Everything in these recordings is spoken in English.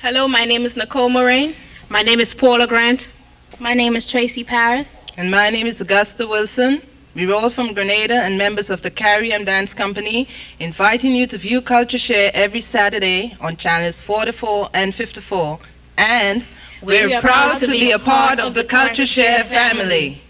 Hello, my name is Nicole Moraine. My name is Paula Grant. My name is Tracy Paris. And my name is Augusta Wilson. We're all from Grenada and members of the Caribbean Dance Company, inviting you to view CultureShare every Saturday on channels 44 and 54. And we're proud to be a part of the CultureShare family.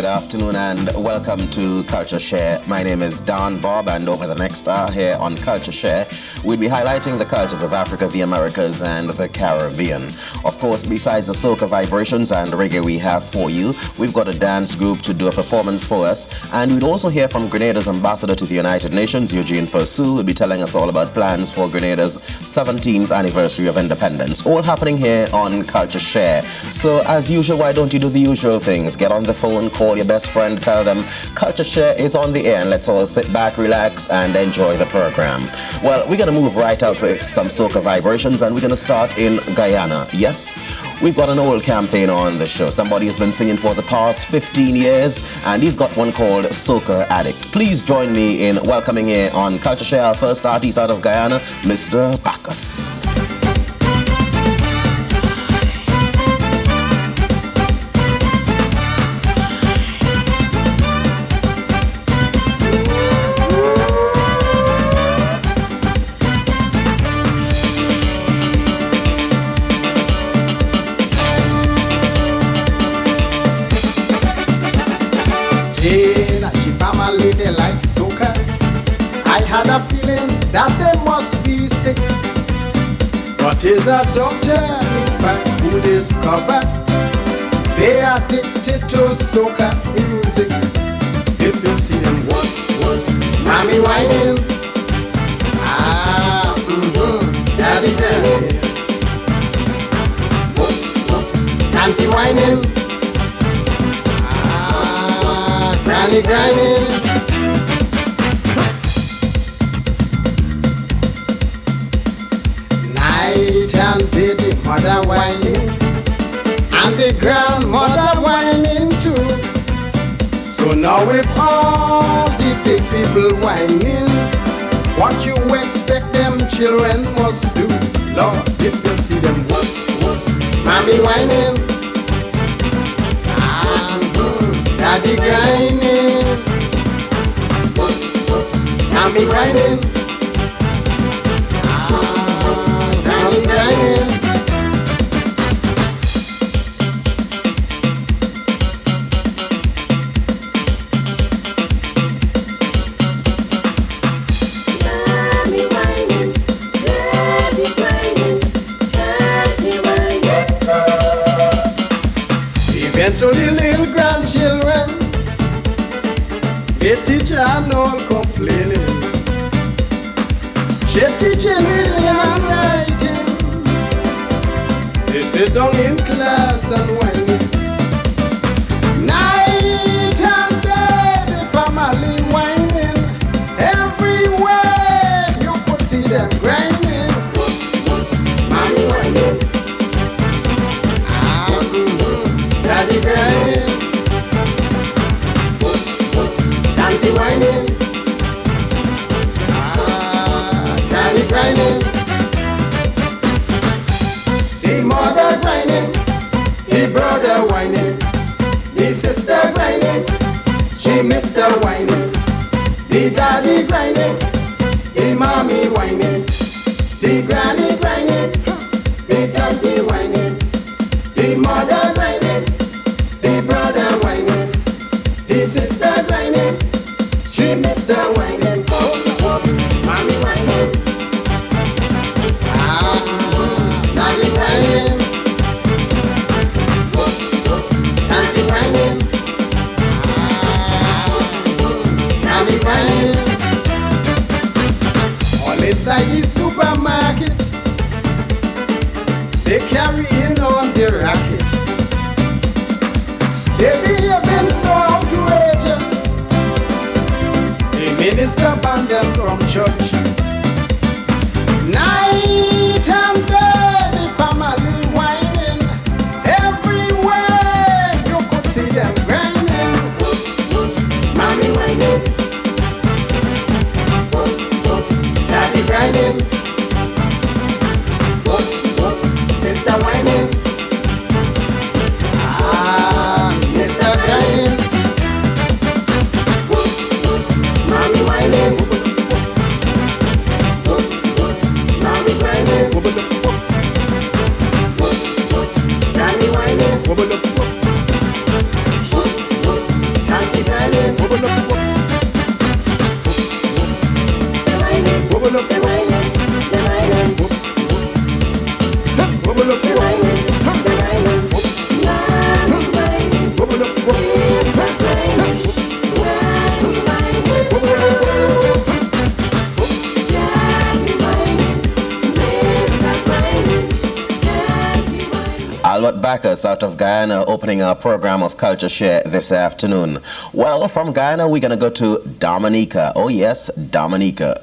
Afternoon and welcome to CultureShare. My name is Don Bob, and over the next hour here on CultureShare, we'll be highlighting the cultures of Africa, the Americas, and the Caribbean. Of course, besides the soca vibrations and reggae we have for you, we've got a dance group to do a performance for us, and we'd also hear from Grenada's ambassador to the United Nations, Eugene Pursu, who'll be telling us all about plans for Grenada's 17th anniversary of independence, all happening here on CultureShare. So, as usual, why don't you do the usual things? Get on the phone, call your best friend, tell them CultureShare is on the air, and let's all sit back, relax, and enjoy the program. Well, we're going to move right out with some soca vibrations, and we're going to start in Guyana. Yes, we've got an old campaign on the show. Somebody has been singing for the past 15 years, and he's got one called Soca Addict. Please join me in welcoming here on CultureShare our first artist out of Guyana, Mr. Bacchus. Had a feeling that they must be sick, but is a doctor in fact who discovered they are addicted to soca music. If you see them once, mommy whining, daddy whining, auntie whining, granny grinding. And baby mother whining, and the grandmother whining too. So now with all the big people whining, what you expect them children must do? Lord, if you see them once, mommy whining, and daddy grinding, mommy whining. To the little grandchildren, they teach and all complaining. She teaching reading and writing. They sit down in class and whining. Night and day the family whining. Everywhere you could see them grinding. Mommy whining, daddy grinding, auntie whining, daddy grinding, the mother grinding, the brother whining, the sister grinding, she Mr. whining, the daddy grinding, the mommy whining, the granny grinding, the auntie whining, the mother grinding, the brother whining, the sister whining, she Mr. whining, mommy whining, daddy whining, auntie whining, daddy whining. they carrying on the racket. They behaving so outrageous. The minister banned them from church. Night and day, the family whining. Everywhere you could see them grinding. Mommy whining. Daddy grinding. Sister whining. Mr. grinding. Mommy whining. Mommy grinding. Daddy whining. Daddy grinding. Albert Bacchus out of Guyana opening our program of Culture Share this afternoon. Well, from Guyana we're going to go to Dominica. Oh yes, Dominica.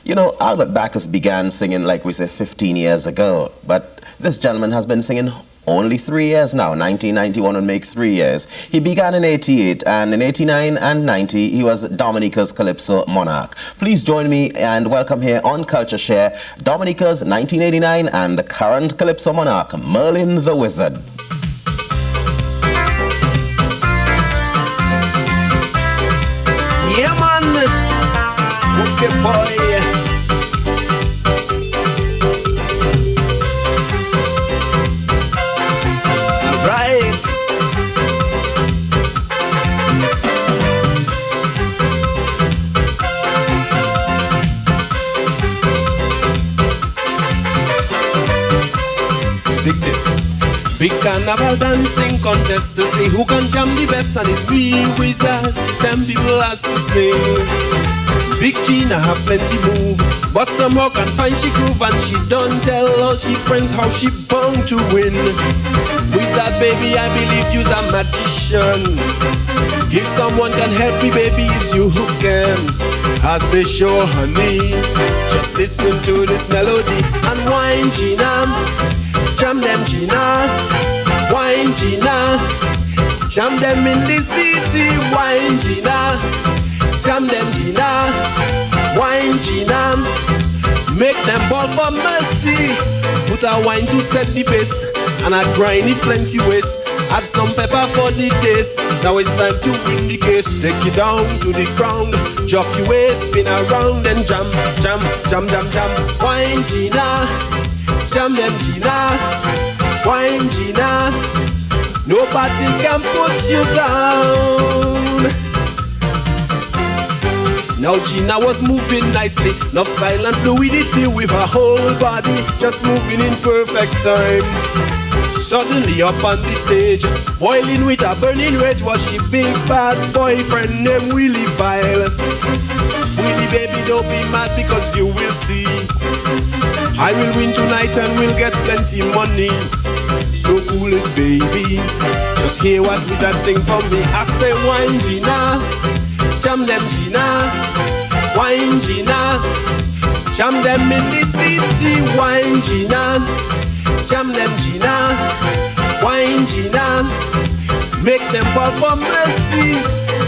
You know, Albert Bacchus began singing, like we say, 15 years ago, but this gentleman has been singing only 3 years now. 1991 would make 3 years. He began in 88, and in 89 and 90, he was Dominica's Calypso monarch. Please join me and welcome here on Culture Share, Dominica's 1989 and the current Calypso monarch, Merlin the Wizard. Yeah, man. Okay, boy. Big carnival dancing contest to see who can jam the best, and it's me wizard. Them people has to sing. Big Gina have plenty move, but somehow can find she groove, and she don't tell all she friends how she bound to win. Wizard baby, I believe you's a magician. If someone can help me, baby, it's you who can. I say sure, honey, just listen to this melody and wine, Gina. Jam them, Gina, wine, Gina. Jam them in the city, wine, Gina. Jam them, Gina, wine, Gina. Make them ball for mercy. Put a wine to set the pace, and I grind it plenty ways. Add some pepper for the taste. Now it's time to win the case. Take it down to the ground, jock your waist, spin around and jam, jam, jam, jam, jam. Wine, Gina. Jam them, Gina, wine, Gina. Nobody can put you down. Now Gina was moving nicely, love style and fluidity with her whole body, just moving in perfect time. Suddenly up on the stage, boiling with a burning rage, was she big bad boyfriend named Willie Vile. Willie baby, don't be mad because you will see I will win tonight and we'll get plenty money. So cool it, baby. Just hear what wizard sing for me. I say wine, Gina. Jam them, Gina. Wine, Gina. Jam them in the city. Wine, Gina. Jam them, Gina. Wine, Gina. Make them ball for mercy.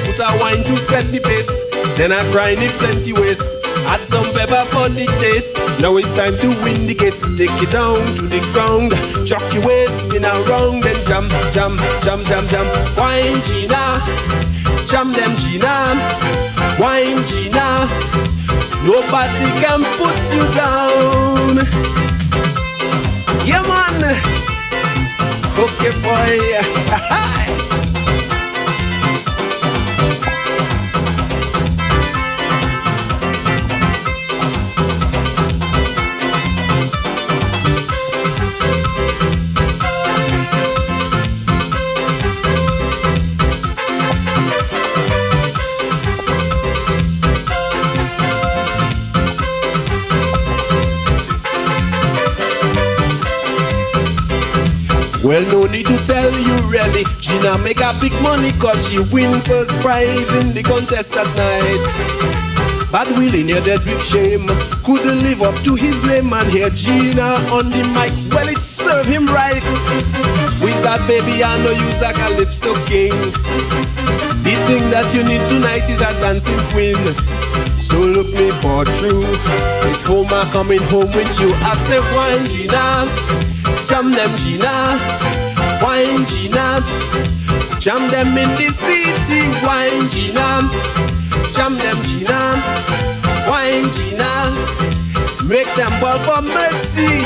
Put a wine to set the pace. Then I grind it plenty ways. Add some pepper for the taste. Now it's time to win the case. Take it down to the ground, chuck your waist, spin around and jam, jam, jam, jam, jam. Wine, Gina. Jam them, Gina. Wine, Gina. Nobody can put you down. Yeah, man. Okay, boy. Well, no need to tell you really, Gina make a big money cause she win first prize in the contest that night. Bad Willie near dead with shame, couldn't live up to his name, and here Gina on the mic, well it served him right. Wizard baby, I know you's a calypso king. The thing that you need tonight is a dancing queen. So look me for true, it's Homer coming home with you. I say wine Gina, jam them Gina, wine Gina, jam them in the city, wine Gina, jam them Gina, wine Gina, make them ball for mercy.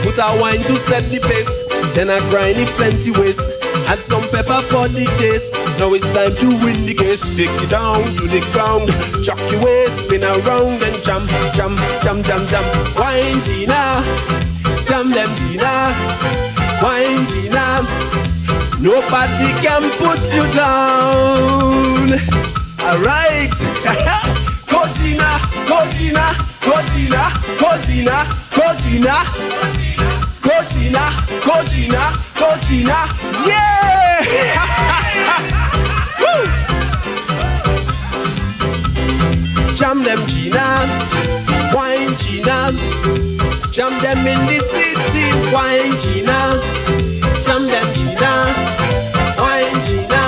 Put a wine to set the pace, then I grind it plenty waste. Add some pepper for the taste. Now it's time to win the case. Take it down to the ground, chuck your waist, spin around and jam, jam, jam, jam, jam. Wine Gina, jam them Gina, wine Gina. Nobody can put you down. Alright. Go Gina, go Gina, go Gina, go Gina, go Gina, go Gina, go Gina, go Gina, yeah! Woo! Jam them Gina, wine Gina, jam them in the city, wine Gina, jam them Gina, wine Gina,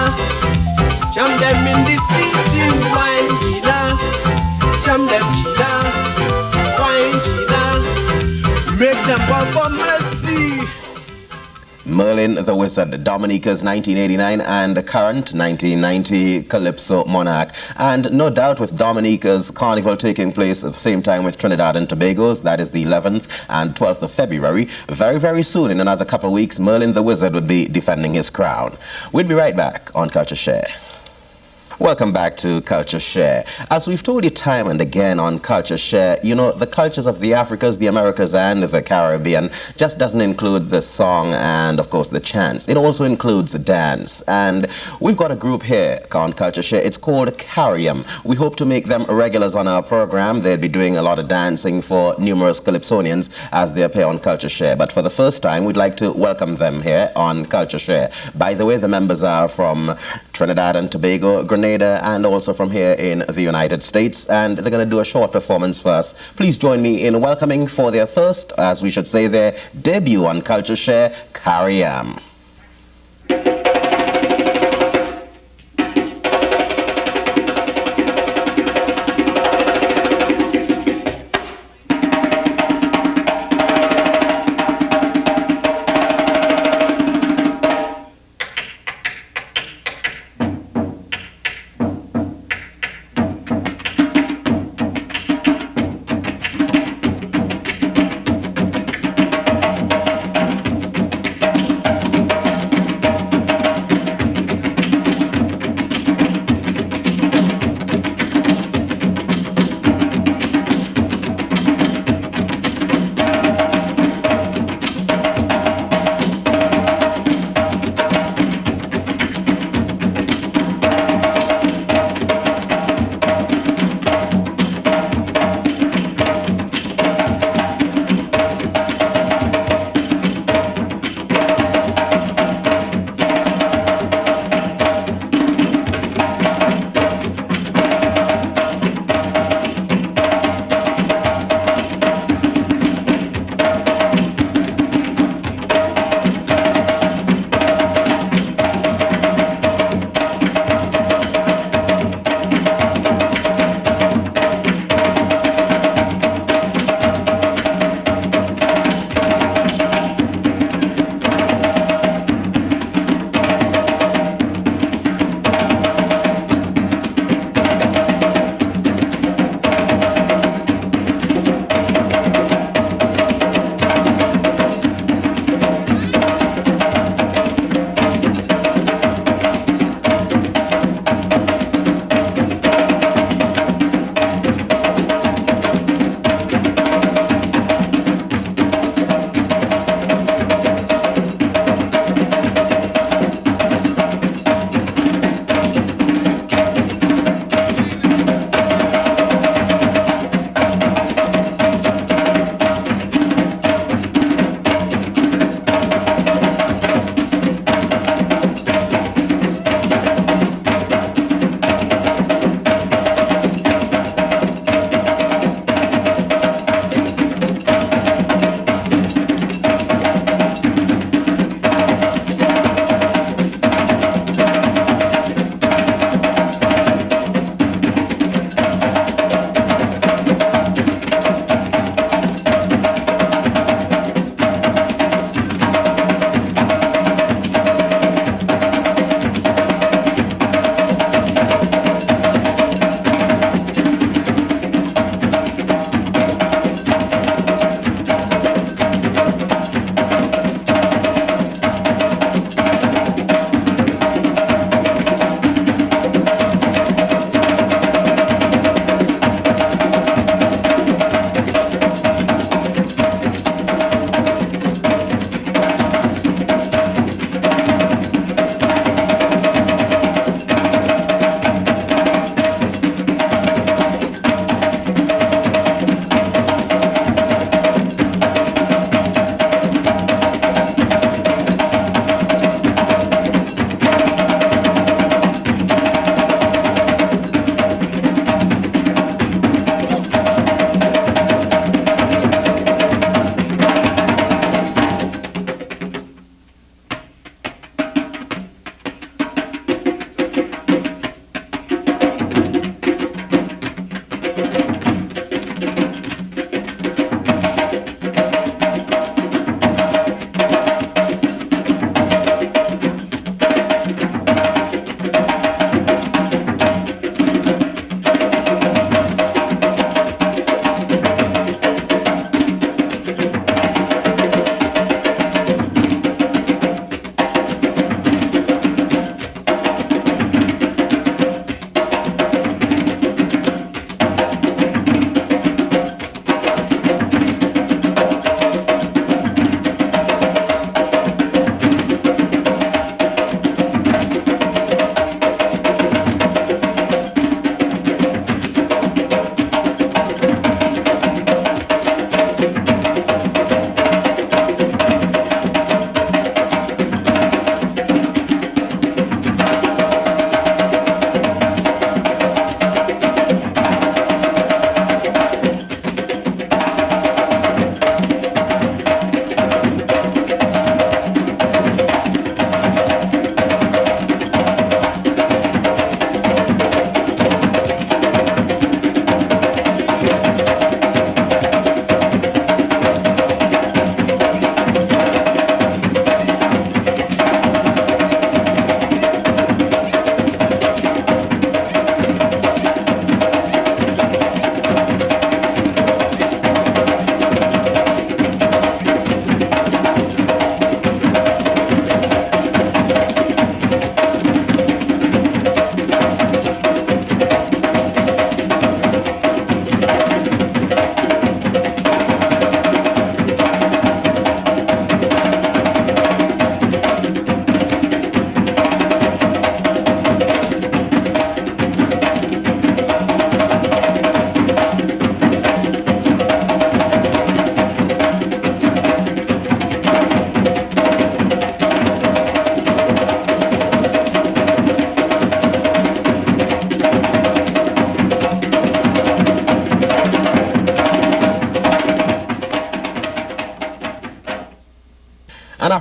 jam them in the city, wine Gina, jam them Gina, wine Gina, make them ball for mercy. Merlin the Wizard, Dominica's 1989 and the current 1990 Calypso monarch. And no doubt with Dominica's carnival taking place at the same time with Trinidad and Tobago's, that is the 11th and 12th of February, very, very soon, in another couple of weeks, Merlin the Wizard would be defending his crown. We'll be right back on CultureShare. Welcome back to CultureShare. As we've told you time and again on CultureShare, you know, the cultures of the Africas, the Americas, and the Caribbean just doesn't include the song and, of course, the chants. It also includes the dance. And we've got a group here on CultureShare. It's called Carrium. We hope to make them regulars on our program. They'll be doing a lot of dancing for numerous Calypsonians as they appear on CultureShare. But for the first time, we'd like to welcome them here on CultureShare. By the way, the members are from Trinidad and Tobago, Grenada, and also from here in the United States, and they're going to do a short performance for us. Please join me in welcoming for their first, as we should say, their debut on CultureShare, Carrium.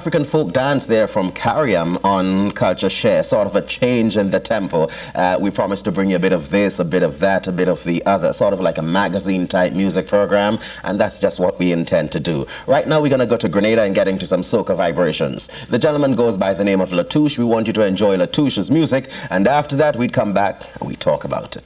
African folk dance there from Carriam on Culture Share, sort of a change in the tempo. We promised to bring you a bit of this, a bit of that, a bit of the other, sort of like a magazine-type music program, and that's just what we intend to do. Right now, we're going to go to Grenada and get into some soca vibrations. The gentleman goes by the name of Latouche. We want you to enjoy Latouche's music, and after that, we'd come back and we talk about it.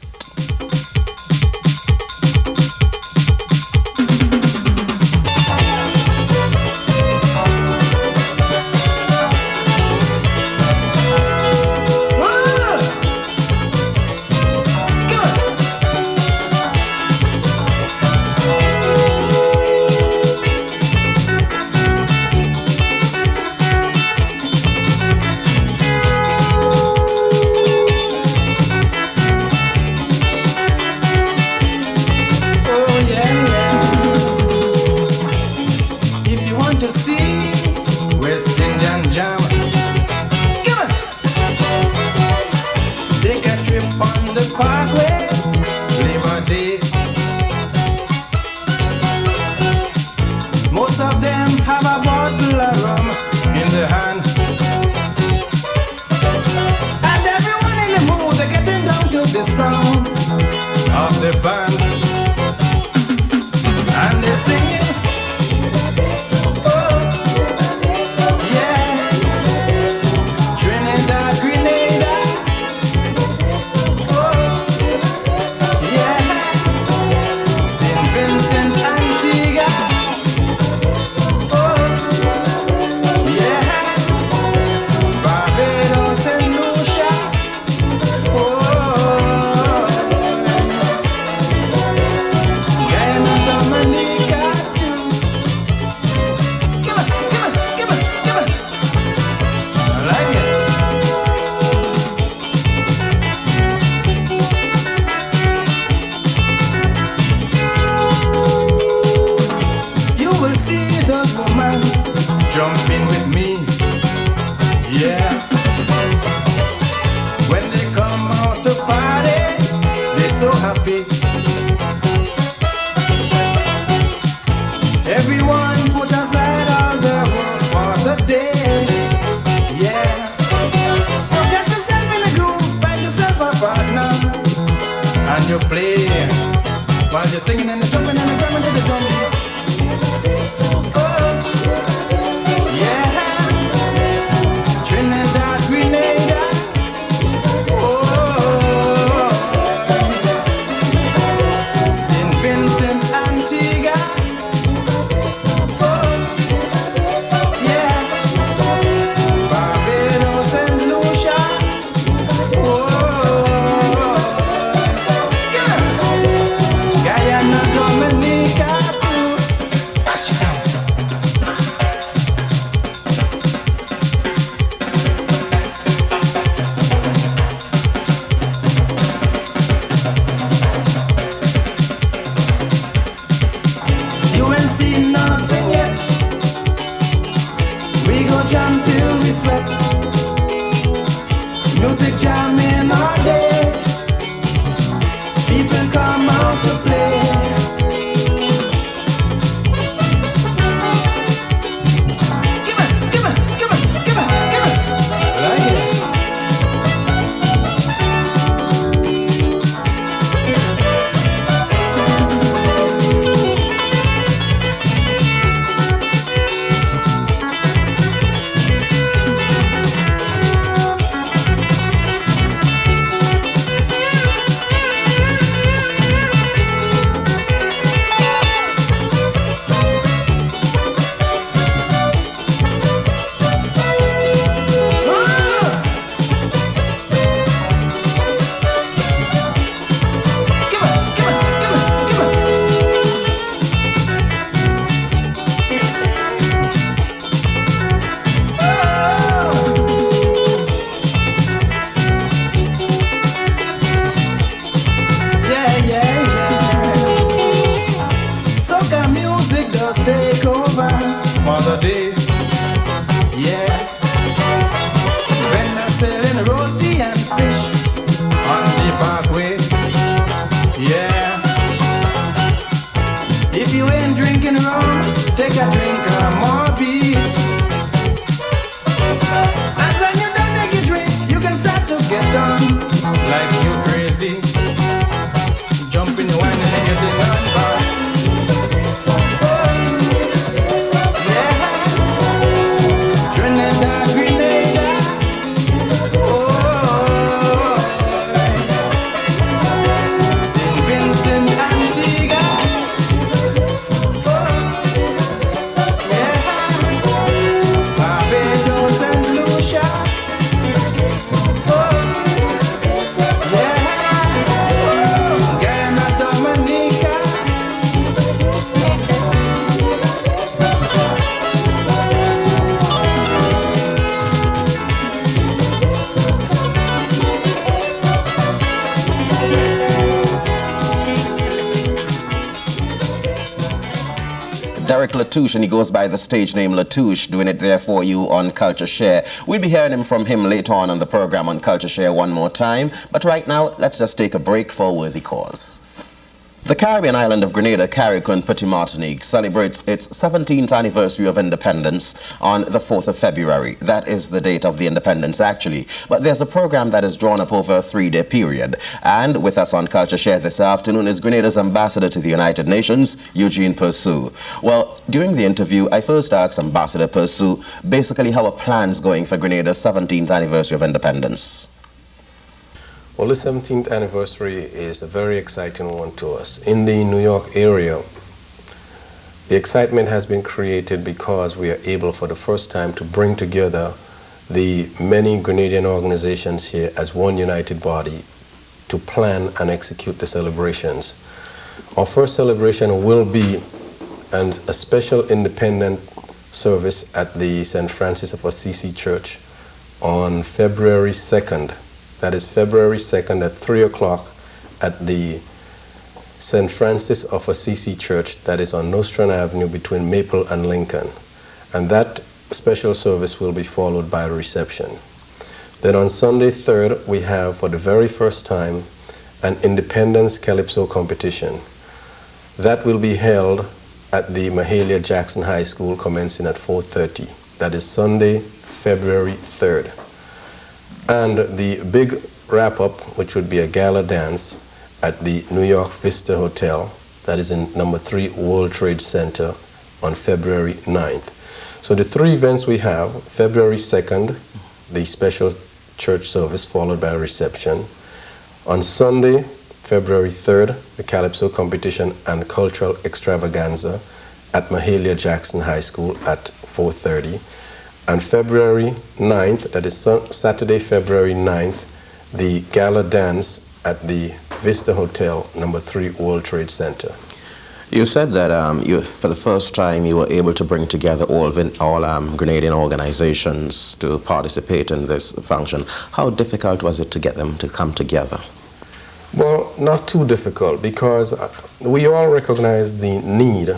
If you ain't drinking rum, take a drink of more beer. like you crazy. Jumping, whining, and you did not buy. Yeah, Trinidad, Grenada. Oh, St. Vincent, Antigua. Yeah, Barbados and Lucia. Derek Latouche, and he goes by the stage name Latouche, doing it there for you on CultureShare. We'll be hearing from him later on the program on CultureShare one more time, but right now, let's just take a break for a worthy cause. The Caribbean island of Grenada, Carrick and Petit Martinique celebrates its 17th anniversary of independence on the 4th of February. That is the date of the independence, actually. But there's a program that is drawn up over a 3-day period. And with us on CultureShare this afternoon is Grenada's ambassador to the United Nations, Eugene Pursu. Well, during the interview, I first asked Ambassador Pursu basically how are plans going for Grenada's 17th anniversary of independence. Well, the 17th anniversary is a very exciting one to us. In the New York area, the excitement has been created because we are able for the first time to bring together the many Grenadian organizations here as one united body to plan and execute the celebrations. Our first celebration will be a special independent service at the St. Francis of Assisi Church on February 2nd. That is February 2nd at 3 o'clock at the St. Francis of Assisi Church, that is on Nostrand Avenue between Maple and Lincoln. And that special service will be followed by a reception. Then on Sunday 3rd, we have for the very first time an Independence Calypso competition. That will be held at the Mahalia Jackson High School commencing at 4:30. That is Sunday, February 3rd. And the big wrap-up, which would be a gala dance at the New York Vista Hotel, that is in number 3 World Trade Center on February 9th. So the 3 events we have, February 2nd, the special church service followed by a reception. On Sunday, February 3rd, the Calypso competition and cultural extravaganza at Mahalia Jackson High School at 4:30. And February 9th, that is Saturday, February 9th, the gala dance at the Vista Hotel, number 3 World Trade Center. You said that for the first time you were able to bring together all Grenadian organizations to participate in this function. How difficult was it to get them to come together? Well, not too difficult, because we all recognize the need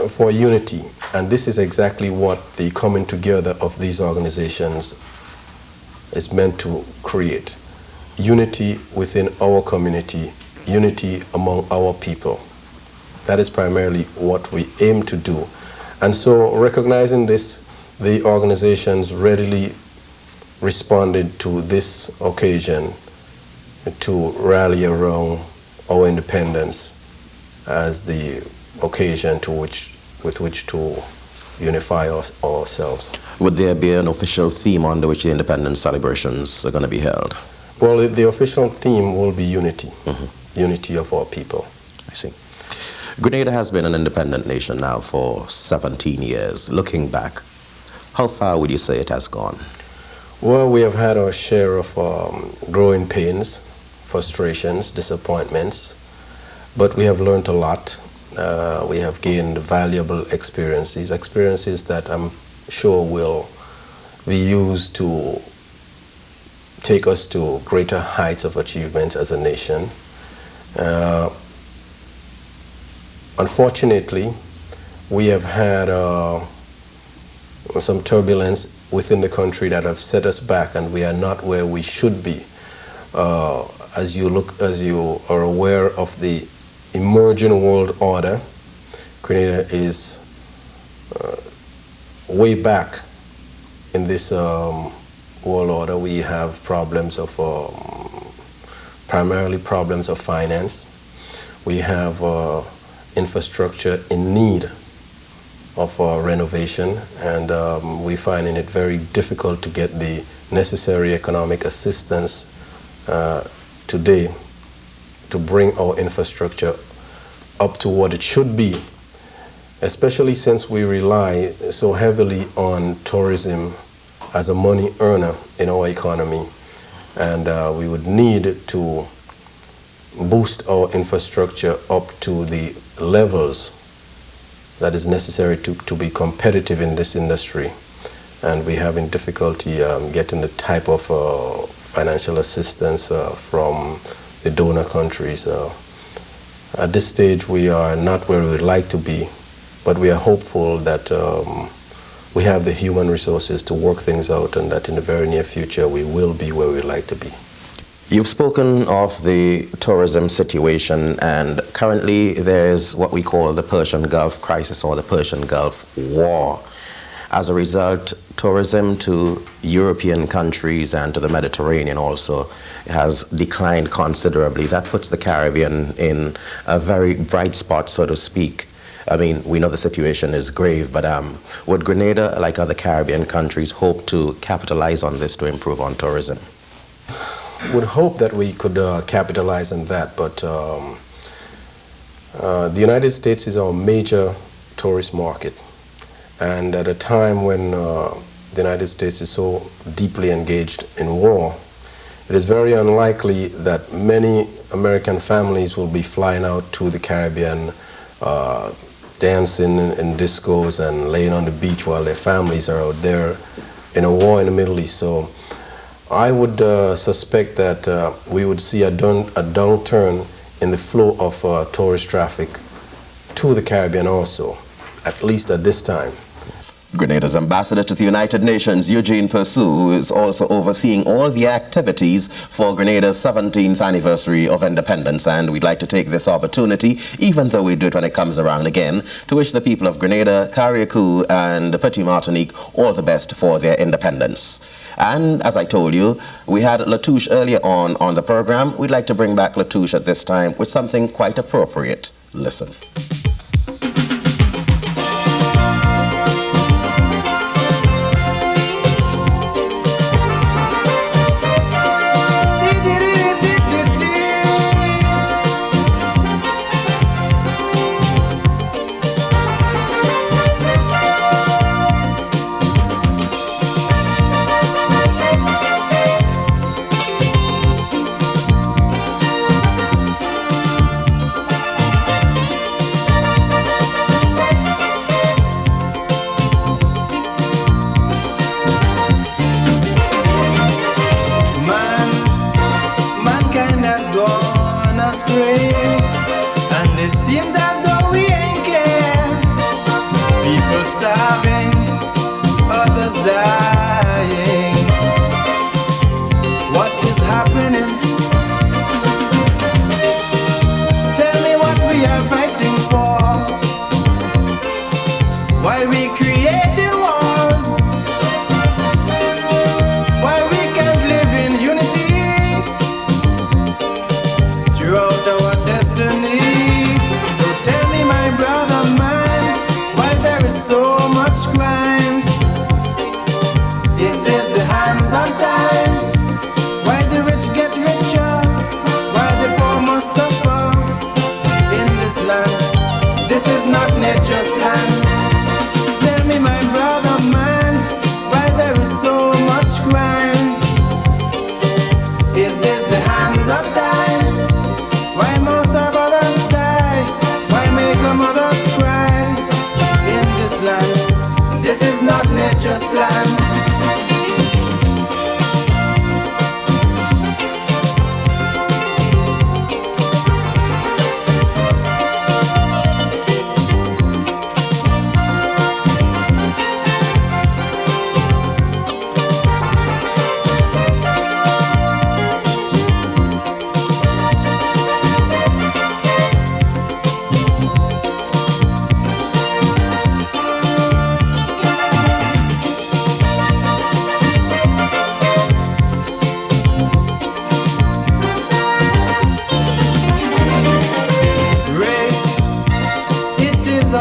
for unity, and this is exactly what the coming together of these organizations is meant to create. Unity within our community, unity among our people. That is primarily what we aim to do. And so, recognizing this, the organizations readily responded to this occasion to rally around our independence as the occasion with which to unify ourselves. Would there be an official theme under which the independence celebrations are going to be held? Well, the official theme will be unity, unity of our people. I see. Grenada has been an independent nation now for 17 years. Looking back, how far would you say it has gone? Well, we have had our share of growing pains, frustrations, disappointments, but we have learned a lot. We have gained valuable experiences that I'm sure will be used to take us to greater heights of achievement as a nation. Unfortunately, we have had some turbulence within the country that have set us back, and we are not where we should be. As you are aware of the emerging world order, Grenada is way back in this world order. We have problems of, primarily problems of finance. We have infrastructure in need of renovation, and we're finding it very difficult to get the necessary economic assistance today to bring our infrastructure up to what it should be, especially since we rely so heavily on tourism as a money earner in our economy. And we would need to boost our infrastructure up to the levels that is necessary to be competitive in this industry. And we're having difficulty getting the type of financial assistance from the donor countries. At this stage, we are not where we would like to be, but we are hopeful that we have the human resources to work things out, and that in the very near future we will be where we'd like to be. You've spoken of the tourism situation, and currently there's what we call the Persian Gulf crisis or the Persian Gulf War. As a result, tourism to European countries and to the Mediterranean also has declined considerably. That puts the Caribbean in a very bright spot, so to speak. I mean, we know the situation is grave, but would Grenada, like other Caribbean countries, hope to capitalize on this to improve on tourism? Would hope that we could capitalize on that, but the United States is our major tourist market. And at a time when the United States is so deeply engaged in war, it is very unlikely that many American families will be flying out to the Caribbean, dancing in discos and laying on the beach while their families are out there in a war in the Middle East. So I would suspect that we would see a downturn in the flow of tourist traffic to the Caribbean also, at least at this time. Grenada's ambassador to the United Nations, Eugene Pursu, who is also overseeing all the activities for Grenada's 17th anniversary of independence. And we'd like to take this opportunity, even though we do it when it comes around again, to wish the people of Grenada, Carriacou and Petit Martinique all the best for their independence. And as I told you, we had Latouche earlier on the program. We'd like to bring back Latouche at this time with something quite appropriate. Listen.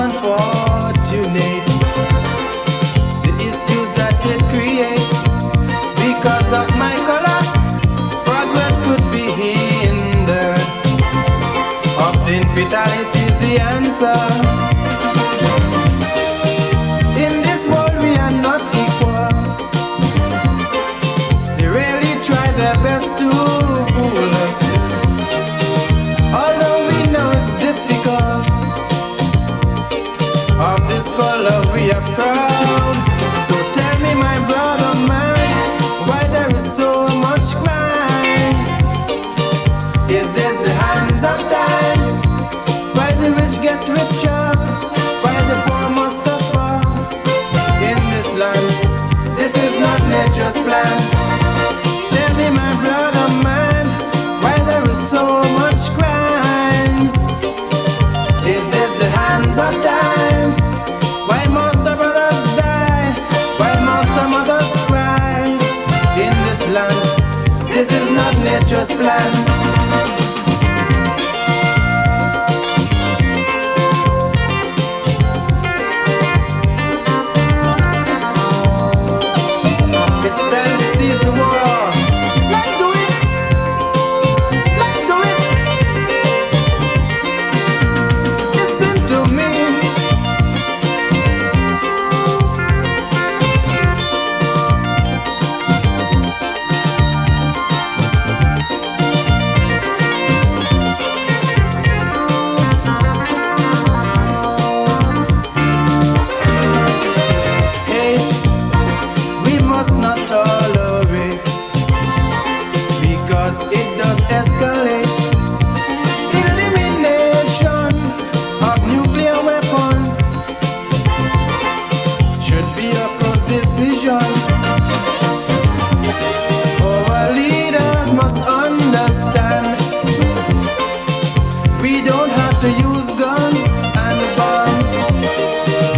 unfortunate, the issues that it create. Because of my color, progress could be hindered. Often fatality is the answer. In this world we are not equal. They really try their best to fool us. Although we know it's difficult, of this color we are proud. So tell me, my brother man, why there is so much crimes? Is this the hands of time? Why the rich get richer? Why the poor must suffer? In this land, this is not nature's plan. Tell me, my brother man, why there is so much crimes? Is this the hands of time? Why must our brothers die? Why must our mothers cry? In this land, this is not nature's plan. It's time to seize the war. Let's do it. Let's do it. Listen to me. Hey, we must not tolerate, because it does escalate. Elimination of nuclear weapons should be a first decision. Our leaders must understand, we don't have to use guns and bombs.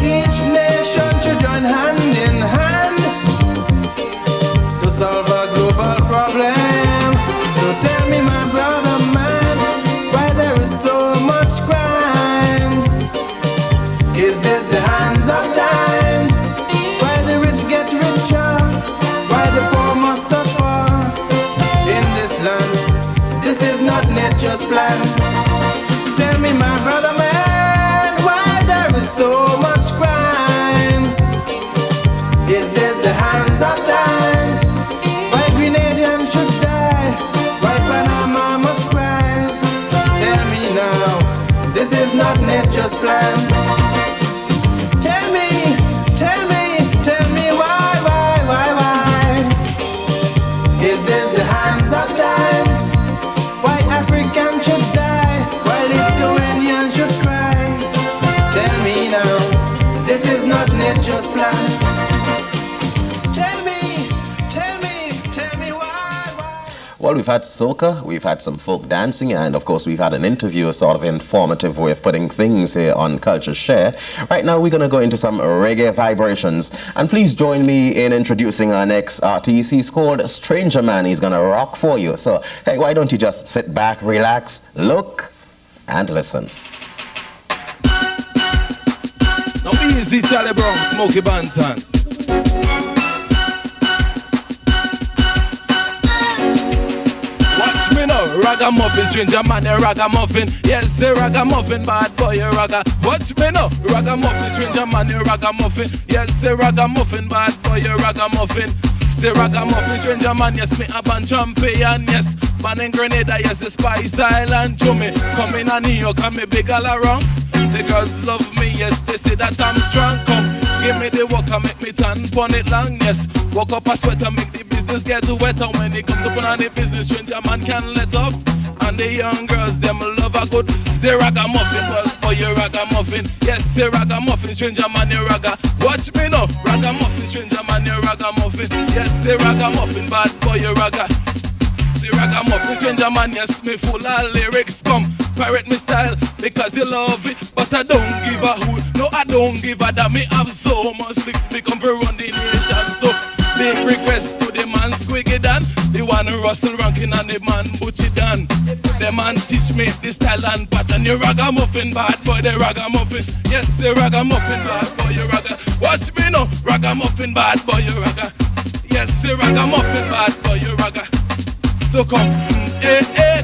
Each nation should join hand in hand to solve a global problem. So tell me, my brother man, why there is so much crimes? Is this the hands of time? Why the rich get richer? Why the poor must suffer? In this land, this is not nature's plan. Tell me, my brother man, why there is so much crimes? Is this the hands of time? Why Grenadians should die? Why Panama must cry? Tell me now, this is not nature's plan. Tell me, tell me, tell me why? Is this the hands of time? Why Africans should die? Why Lithuanians should cry? Tell me now, this is not nature's plan. Tell me why? Well, we've had soca, we've had some folk dancing, and of course we've had an interview, a sort of informative way of putting things here on CultureShare. Right now we're going to go into some reggae vibrations, and please join me in introducing our next artist. He's called Stranger Man. He's going to rock for you. So, hey, why don't you just sit back, relax, look, and listen. Now easy, Charlie Brown, Smokey Banton. Watch me now, ragamuffin, stranger man, a ragamuffin. Yes, a ragamuffin, bad boy, a raga. Watch me now, ragamuffin, stranger man, a ragamuffin. Yes, a ragamuffin, bad boy, a ragamuffin. Say ragamuffin, stranger man, yes, me a ban champion, yes. Man in Grenada, yes, the Spice Island, Jummy. Come in and New York, and me big all around. The girls love me, yes, they say that I'm strong. Come, give me the work and make me turn pon it long, yes. Walk up a sweat and make the business get wetter. When it comes to put on the business, stranger man can let off. And the young girls, them love a good. Say ragamuffin, well, for your ragamuffin. Yes, say ragamuffin, stranger man, you raga. Watch me now, ragamuffin, stranger man, you ragamuffin. Yes, say ragamuffin, bad boy, you raga. Say ragamuffin, stranger man, yes, me full of lyrics. Come, pirate me style, because you love it. But I don't give a hoot, no, I don't give a damn. Me have so much licks, me come for run the nation. So, big request to the man Squiggy Dan. The one Russell ranking and the man Butchie Dan. The man teach me the style and pattern. You ragamuffin bad boy, the ragamuffin. Yes, the ragamuffin bad boy, you raga. Watch me now, ragamuffin bad boy, you raga. Yes, the ragamuffin bad boy, you raga. So come,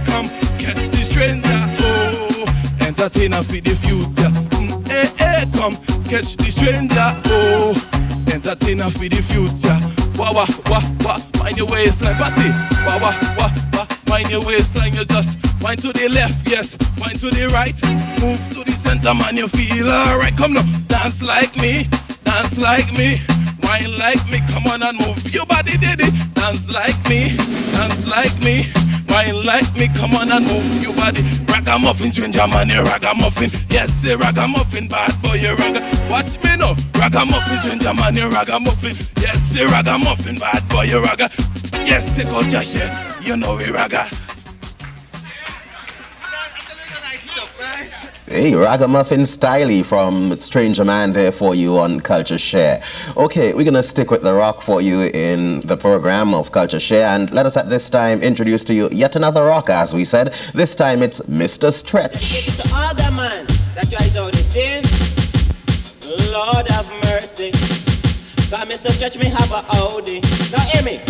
come, catch the stranger, oh, entertainer for the future. Come, catch the stranger, oh, entertainer for the future. Wah wah wah wah, mind your waistline, passy. Wah wah wah wah, mind your waistline. You just wind to the left, yes, wind to the right. Move to the center, man, you feel alright. Come now, dance like me, dance like me. Wine like me, come on and move your body, diddy. Dance like me, dance like me. Wine like me, come on and move your body. Ragamuffin, stranger man, you ragamuffin. Yes, say ragamuffin, bad boy, you raga. Watch me now, ragamuffin, stranger man, you ragamuffin. Yes, say ragamuffin, bad boy, you raga. Yes, say CultureShare, you know we raga. Hey, ragamuffin styley from Stranger Man there for you on CultureShare. Okay, we're going to stick with the rock for you in the program of CultureShare, and let us at this time introduce to you yet another rock, as we said. This time it's Mr. Stretch. To all the man that tries out the sin, Lord have mercy. Cause Mr. Stretch me have a Audi. Now hear me.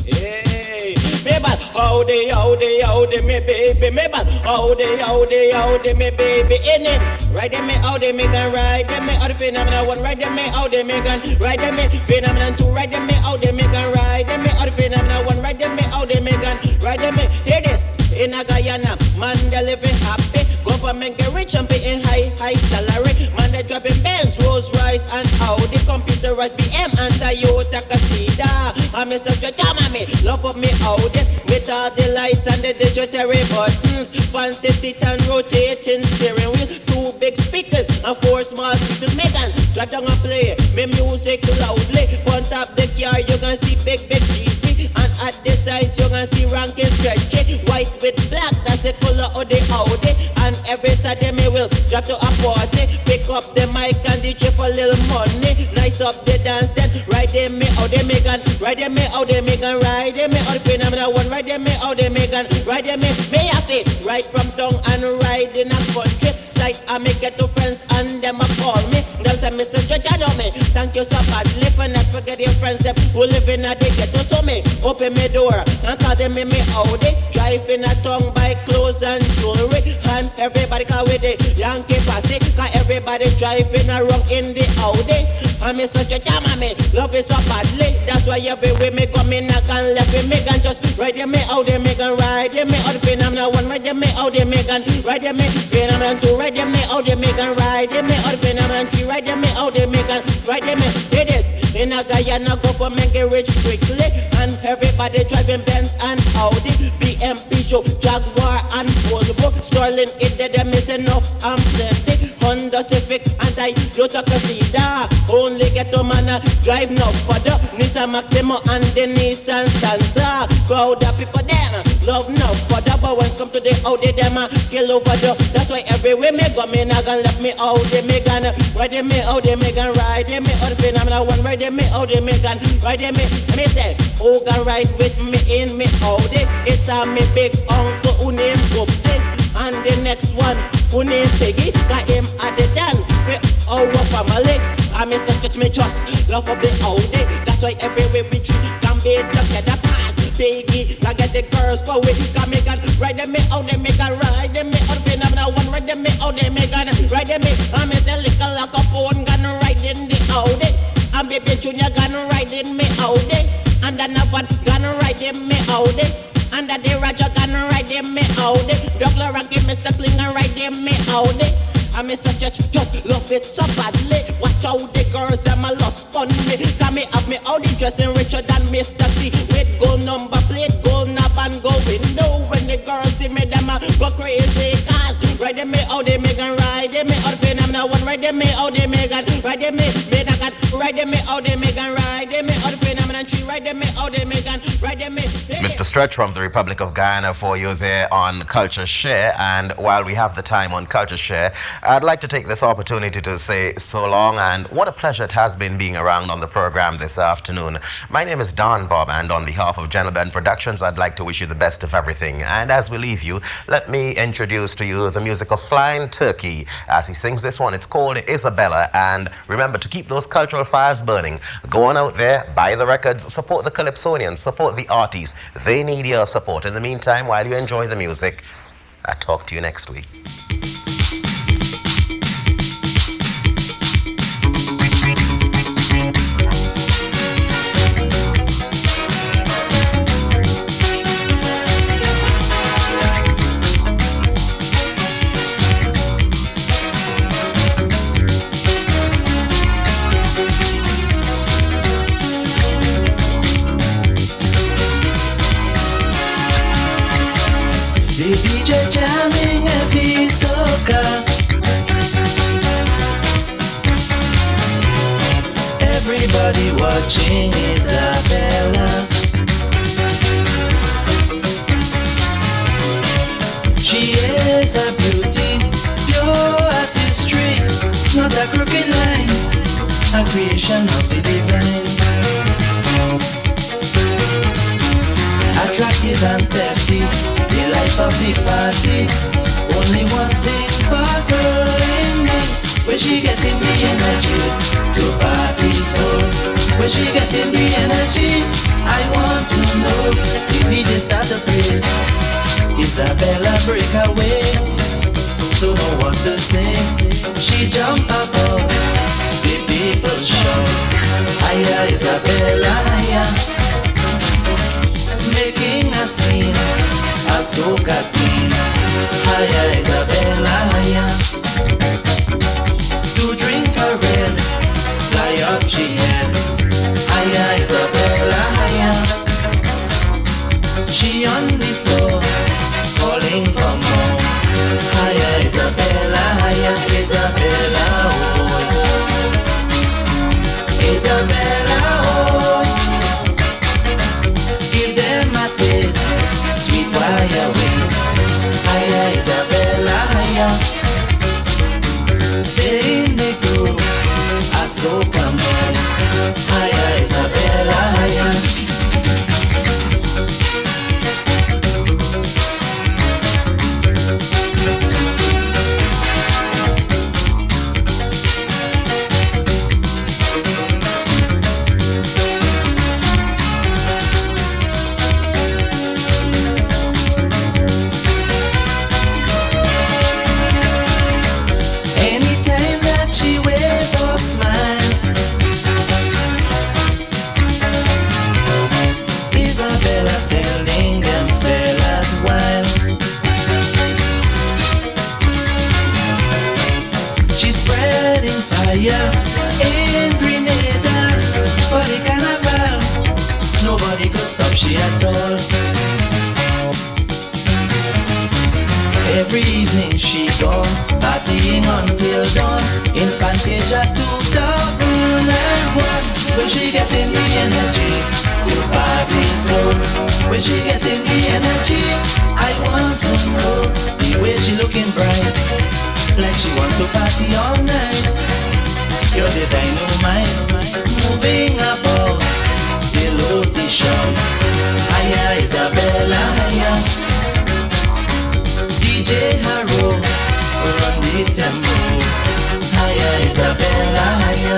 Hey, me bad, howdy, howdy, howdy, me baby, me bad, howdy, howdy, howdy, me baby, in it. Ride them me, howdy, me gun, ride them me, howdy, phenomenal one, ride them me, howdy, me gun, ride them me, phenomenal two, ride them me, howdy, me gun, ride them me, howdy, phenomenal one, ride them me, howdy, me gun, ride them me. Hear this, in a Guyana, man they living happy, government get rich and paying high salary, man they dropping Benz, Rolls Royce and Audi, computerized BM and Toyota Casida, and Mr. Stretch, love up me Audi with all the lights and the digital buttons, fancy seat and rotating steering wheel, 2 big speakers and 4 small speakers. Me can drive down and play me music loudly. On top the car you can see big G.B.T.V, and at the sides you can see ranking stretchy, white with black, that's the color of the Audi. And every Saturday me will drop to a party, pick up the mic and DJ for little money, nice up the dance then ride them me Audi, me gun, ride them me Audi, me gun, ride them me Audi, phenomenal one, ride them me Audi, me gun, ride them me happy, ride from town and ride in a country side, I make get to friends and them a call me, they'll say Mr. Stretch, I know me, thank you so much, live and not forget your friends them who live in a the ghetto, so me open me door and call them me Audi, drive in a tongue, buy clothes and jewelry, and everybody call with the Yankee posse, cause everybody driving around in the Audi, and Mr. Stretch, me love is so badly, that's why everywhere me come in I can left with me gun, just ride them me Audi, me gun, ride them me Audi, phenomenal one, ride them me Audi, me gun, ride them me phenomenal two, ride them me Audi, me gun, ride them me Audi, phenomenal three, ride them me Audi, me gun, ride them me. It is in a Guyana government get rich quickly, and everybody driving Benz and Audi, BM, Peugeot, Jaguar and Volvo, Sterling, it did them is enough and plenty, Honda Civic and Toyota Casida, only get to man drive now for the Nissan Maximo and the Nissan Stanza, crowd of people them love now for the, but once come to the Audi them kill over the, that's why everywhere me go me not gonna let me Audi, me gonna ride them me Audi, me gonna ride them me Audi, phenomenal one, ride them me Audi, me gonna ride them me say, who gonna ride with me in me Audi, it's a me big uncle who named Bob, and the next one who named Peggy, got him at the DONN, with our family, and Mr. Stretch me just love of the Audi, that's why everywhere we can be together, pass Peggy, can get the girls for we, can me can ride them me Audi, me can ride them me Audi, phenomenal one, ride them me Audi, me can ride them me, and me say little like a phone gun ride in the Audi, and baby Junior gun ride in me Audi, and another gun ride in me Audi, and the Roger gun ride in me Audi, Douglas Rocky, Mr. Klinger ride in me Audi, and Mr. Stretch just love it so badly. Watch out the girls them a lost fun me, cause me have me Audi dressing richer than Mr. T, with gold number plate, gold knob and gold window. When the girls see me them a go crazy, cause ride them me Audi, me gun, ride them me Audi, phenomenal one, ride them me Audi, me gun, ride them me not Megan, ride them me out, they Megan, ride them me out, the phenomenon tree, ride them me out, they Megan, ride them me. Mr. Stretch from the Republic of Guyana for you there on CultureShare. And while we have the time on CultureShare, I'd like to take this opportunity to say so long and what a pleasure it has been being around on the program this afternoon. My name is Don Bob, and on behalf of Gentleman Productions, I'd like to wish you the best of everything. And as we leave you, let me introduce to you the music of Flying Turkey. As he sings this one, it's called Isabella. And remember to keep those cultural fires burning. Go on out there, buy the records, support the Calypsonians, support the artists. They need your support. In the meantime, while you enjoy the music, I'll talk to you next week. The DJ jamming heavy soca. Everybody watching Isabella. She is a beauty, pure artistry, not a crooked line, a creation of the divine. Attractive and tempting, the life of the party. Only one thing puzzling me, where she getting the energy to party so? Where she getting the energy? I want to know. The DJ start to play, Isabella break away. Don't know what to sing. She jump above, the people shout, hiya Isabella, hiya. Making a scene, a soca queen. Hiya Isabella, hiya. To drink a red, fly up she head. Hiya Isabella, hiya. She on the floor, calling for more. Hiya Isabella, hiya. Isabella, oh. Isabella, oh. Sweet wire waist, hiya Isabella, hiya. Stay in the groove, I so come on. Hiya Isabella, hiya. In Grenada, for the carnival, nobody could stop she at all. Every evening she gone, partying until dawn. In Fantasia 2001, where she getting the energy to party so? Where she getting the energy? I want to know. The way she looking bright, like she want to party all night. You're the dynamite, moving about till Oti shout. Hiya Isabella, hiya. DJ Haro, run the tempo. Hiya Isabella, hiya.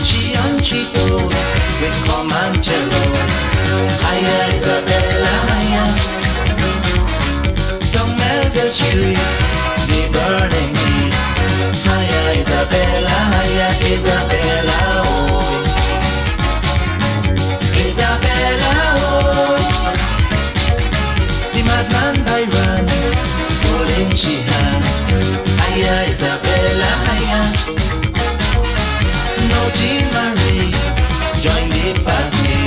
She on Cheetos with Comancheros. Hiya Isabella, hiya. Down Melville Street, the burning heat. Hiya Isabella, hiya Isabella, oh. Isabella, oh. The madman by run, holding she hand. Hiya Isabella, hiya. No Jean Marie, join the party.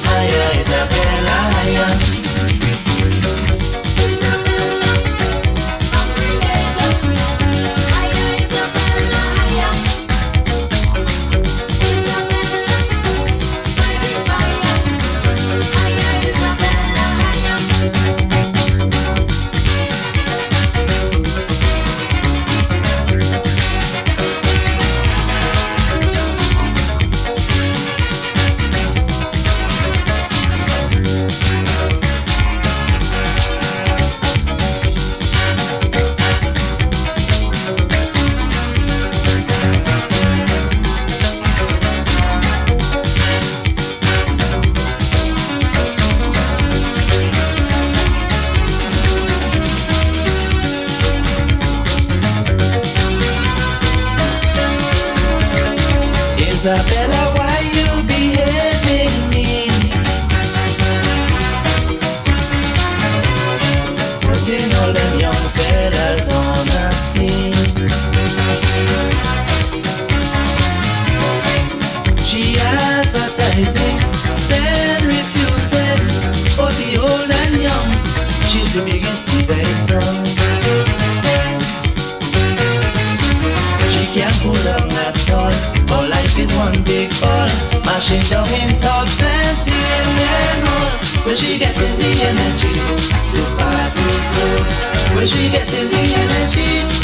Hiya Isabella, hiya. Isabella, why you behaving mean? Putting all them young fellas on a scene. She advertising, then refusing. For the old and young, she's the biggest teaser in town. She can't pull down at all. Our life is one big ball, mashing down in tubs and till and all. Where she getting the energy to party so? Where she getting the energy